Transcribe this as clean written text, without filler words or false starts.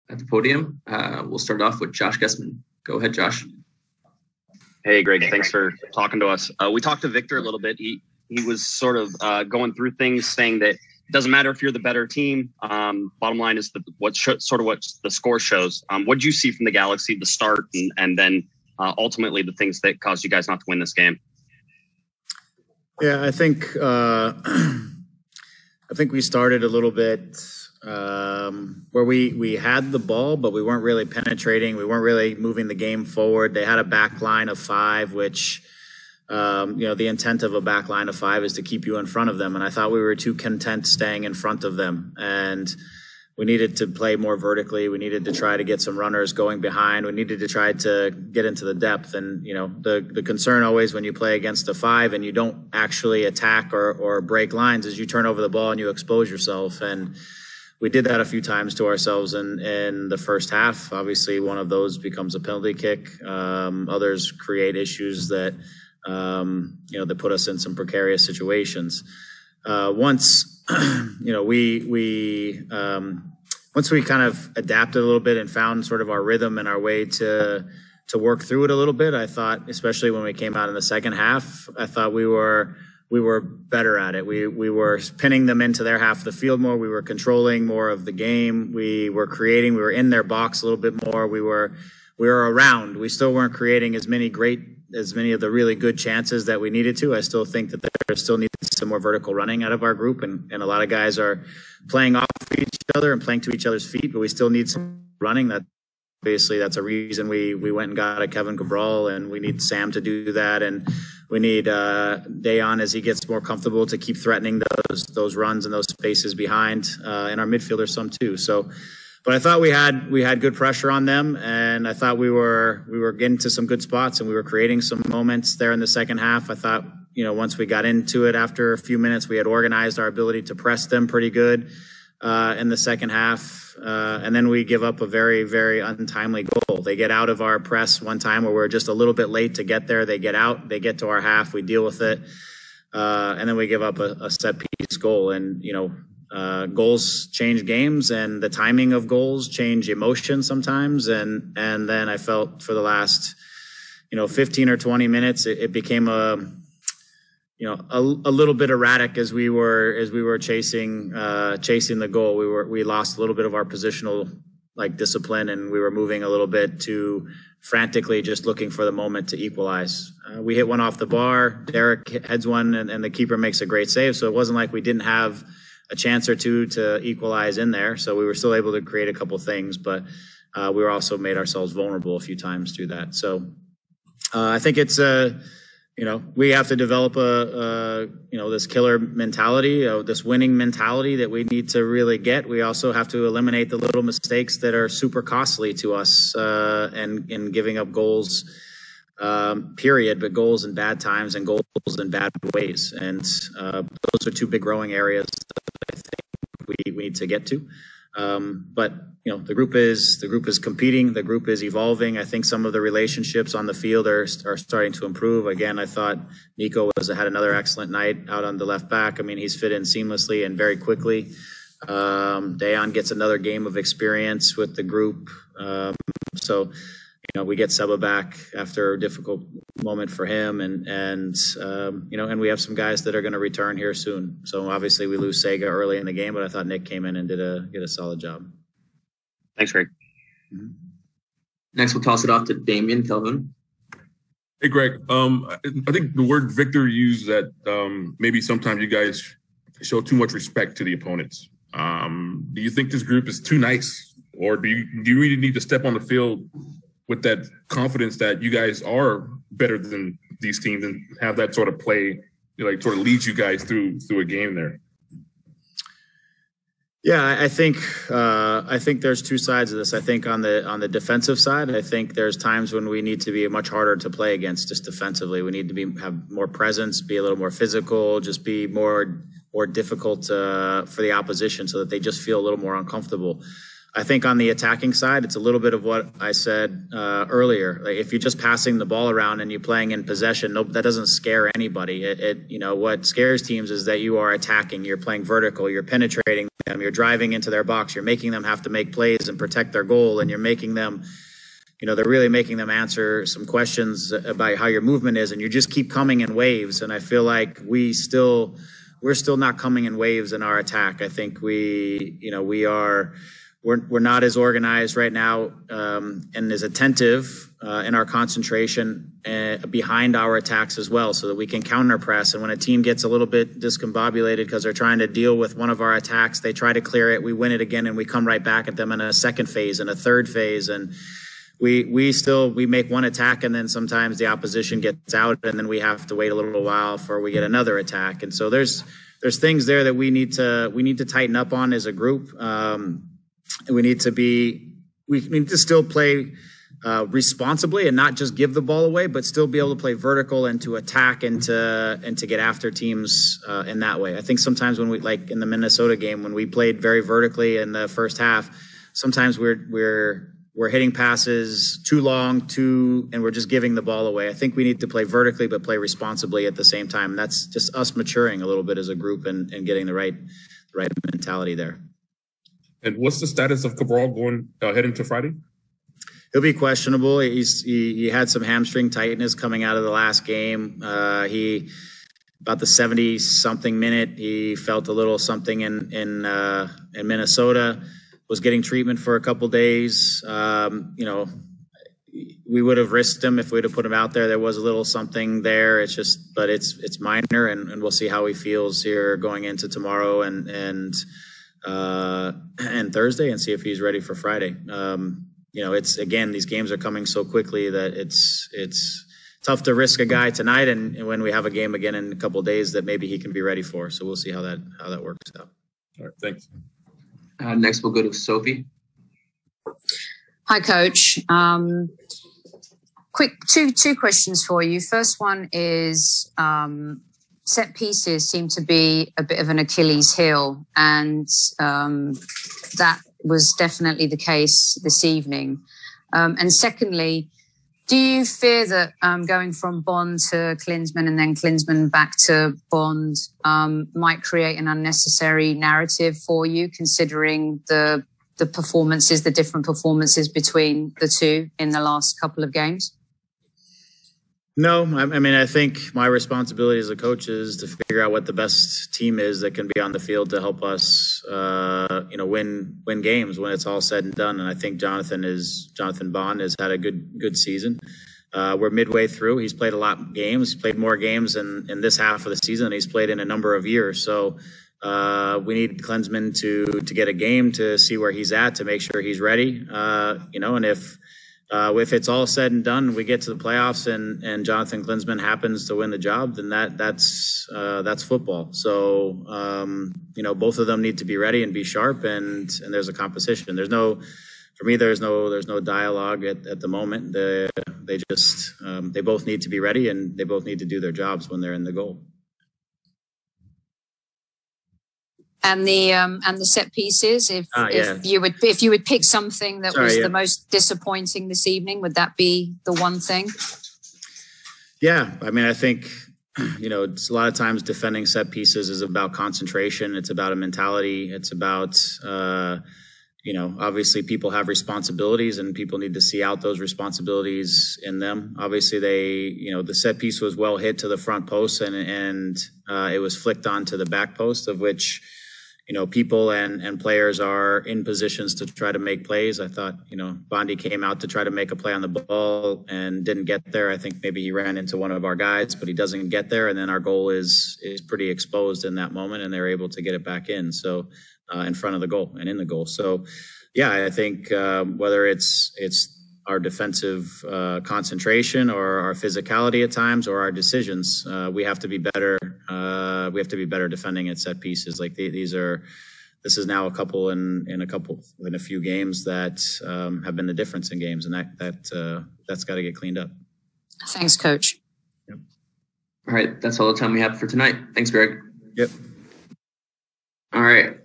at the podium. We'll start off with Josh Guessman. Go ahead, Josh. Hey, Greg. Thanks for talking to us. We talked to Victor a little bit. He was sort of going through things, saying that it doesn't matter if you're the better team. Bottom line is what the score shows. What did you see from the Galaxy at the start, and then ultimately the things that caused you guys not to win this game? Yeah, I think we started a little bit where we had the ball, but we weren't really penetrating. We weren't really moving the game forward. They had a back line of 5, which, the intent of a back line of 5 is to keep you in front of them. And I thought we were too content staying in front of them. And we needed to play more vertically. We needed to try to get some runners going behind. We needed to try to get into the depth. And, the concern always when you play against a 5 and you don't actually attack or break lines is you turn over the ball and you expose yourself. And we did that a few times to ourselves in the first half. Obviously, one of those becomes a penalty kick. Others create issues that, that put us in some precarious situations. Once we kind of adapted a little bit and found sort of our rhythm and our way to work through it a little bit, I thought, especially when we came out in the second half, I thought we were better at it. We were pinning them into their half of the field more. We were controlling more of the game. We were creating. We were in their box a little bit more. We were around. We still weren't creating as many of the really good chances that we needed to. I still think that there still needs some more vertical running out of our group, and a lot of guys are playing off each other and playing to each other's feet, but we still need some running. That obviously that's a reason we went and got a Kevin Cabral, and we need Sam to do that, and we need Dayon as he gets more comfortable to keep threatening those runs and those spaces behind, and our midfielders some too. So. But I thought we had good pressure on them, and I thought we were getting to some good spots, and we were creating some moments there in the second half. I thought, once we got into it after a few minutes, we had organized our ability to press them pretty good in the second half, and then we give up a very, very untimely goal. They get out of our press one time where we're just a little bit late to get there. They get out, they get to our half, we deal with it, and then we give up a set piece goal, and goals change games, and the timing of goals change emotion sometimes. And then I felt for the last, 15 or 20 minutes, it became a little bit erratic as we were chasing the goal. We lost a little bit of our positional discipline, and we were moving a little bit too frantically, just looking for the moment to equalize. We hit one off the bar. Derek heads one, and the keeper makes a great save. So it wasn't like we didn't have a chance or two to equalize in there. So we were still able to create a couple things, but we were also made ourselves vulnerable a few times through that. So I think it's we have to develop this killer mentality, this winning mentality that we need to really get. We also have to eliminate the little mistakes that are super costly to us, and giving up goals, period, but goals in bad times and goals in bad ways. And those are two big growing areas that I think we need to get to. But the group is competing. The group is evolving. I think some of the relationships on the field are starting to improve. Again, I thought Nico had another excellent night out on the left back. I mean, he's fit in seamlessly and very quickly. Dayon gets another game of experience with the group. So we get Seba back after a difficult moment for him, and we have some guys that are going to return here soon. So obviously we lose Sega early in the game, but I thought Nick came in and did a solid job. Thanks, Greg. Mm-hmm. Next, we'll toss it off to Damian Kelvin. Hey, Greg. I think the word Victor used that maybe sometimes you guys show too much respect to the opponents. Do you think this group is too nice, or do you really need to step on the field with that confidence that you guys are better than these teams and have that sort of play, sort of leads you guys through a game there? Yeah, I think there's two sides of this. I think on the defensive side, I think there's times when we need to be much harder to play against just defensively. We need to have more presence, be a little more physical, just be more difficult for the opposition so that they just feel a little more uncomfortable. I think on the attacking side, it's a little bit of what I said earlier. Like if you're just passing the ball around and you're playing in possession, that doesn't scare anybody. What scares teams is that you are attacking, you're playing vertical, you're penetrating them, you're driving into their box, you're making them have to make plays and protect their goal, and you're making them, they're really making them answer some questions about how your movement is, and you just keep coming in waves. And I feel like we're still not coming in waves in our attack. I think we're not as organized right now and as attentive in our concentration behind our attacks as well, so that we can counter press. And when a team gets a little bit discombobulated because they're trying to deal with one of our attacks, they try to clear it, we win it again, and we come right back at them in a second phase and a third phase. And we make one attack, and then sometimes the opposition gets out, and then we have to wait a little while before we get another attack. And so there's things there that we need to tighten up on as a group. We need to still play responsibly and not just give the ball away, but still be able to play vertical and to attack and to get after teams in that way. I think sometimes when we, like in the Minnesota game, when we played very vertically in the first half, sometimes we're hitting passes too long, and we're just giving the ball away. I think we need to play vertically but play responsibly at the same time. And that's just us maturing a little bit as a group and getting the right mentality there. And what's the status of Cabral going heading to Friday? He'll be questionable. He had some hamstring tightness coming out of the last game. About the 70-something minute, he felt a little something in Minnesota. Was getting treatment for a couple days. We would have risked him if we'd have put him out there. There was a little something there. But it's minor, and we'll see how he feels here going into tomorrow and Thursday, and see if he's ready for Friday. It's again, these games are coming so quickly that it's tough to risk a guy tonight, and when we have a game again in a couple of days that maybe he can be ready for. So we'll see how that works out. All right, thanks. Next, we'll go to Sophie. Hi, Coach. Quick two questions for you. First one is set pieces seem to be a bit of an Achilles heel, and that was definitely the case this evening. And secondly, do you fear that going from Bond to Klinsmann and then Klinsmann back to Bond might create an unnecessary narrative for you, considering the performances, the different performances between the two in the last couple of games? No, I think my responsibility as a coach is to figure out what the best team is that can be on the field to help us, win games when it's all said and done. And I think Jonathan Bond has had a good season. We're midway through. He's played a lot of games. He's played more games in this half of the season than he's played in a number of years. So we need Klinsmann to get a game to see where he's at, to make sure he's ready. And if it's all said and done, we get to the playoffs and Jonathan Klinsmann happens to win the job, then that's football. So, both of them need to be ready and be sharp, and there's a competition. There's no dialogue at the moment. They both need to be ready, and they both need to do their jobs when they're in the goal. And the set pieces, if you would pick something that was the most disappointing this evening, would that be the one thing? Yeah, I think it's a lot of times defending set pieces is about concentration. It's about a mentality. It's about obviously people have responsibilities and people need to see out those responsibilities in them. Obviously the set piece was well hit to the front post and it was flicked onto the back post, of which people and players are in positions to try to make plays. I thought, Bondi came out to try to make a play on the ball and didn't get there. I think maybe he ran into one of our guys, but he doesn't get there. And then our goal is pretty exposed in that moment, and they're able to get it back in. So in front of the goal and in the goal. So yeah, I think whether it's our defensive concentration or our physicality at times or our decisions, we have to be better. We have to be better defending at set pieces. Like this is now in a few games that have been the difference in games, and that's got to get cleaned up. Thanks, Coach. Yep. All right, that's all the time we have for tonight. Thanks, Greg. Yep. All right.